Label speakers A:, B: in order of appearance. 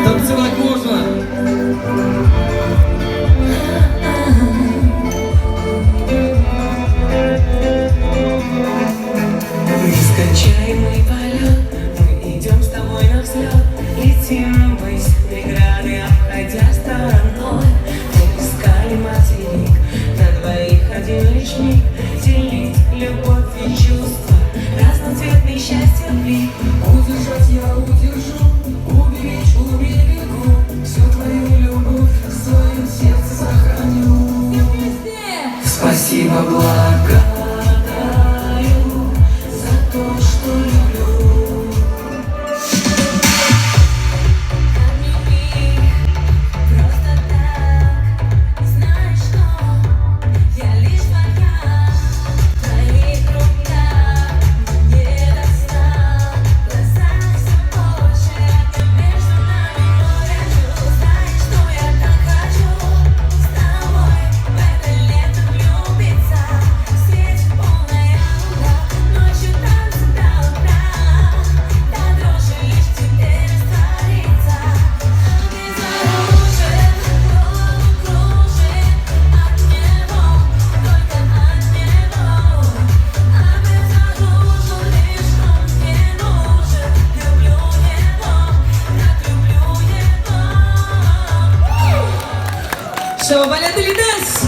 A: Танцевать можно.
B: Нескончаемый полет, мы идем с тобой на взлет, летим ввысь, преграды обходя стороной. Мы искали материк, на двоих один лишь миг, делить любовь и чувства, разноцветный счастье блик.
C: Удержать я удержу, уберечь уберегу, всю твою любовь в своем сердце сохраню.
B: Спасибо, благодарю за то, что люблю. Обними просто так, знаешь, что я лишь твоя. В твоих руках не достать, в глазах все больше, между нами море чувств. Знаешь, что я так хочу с тобой в это лето влюбиться. Светит полная луна, ночью танцы до утра, до дрожи лишь тебе раствориться. Безоружен, голову кружит от него, только от него. Обезоружен, лишь он мне нужен. Люблю его, так люблю его.
A: Все, балет или танц?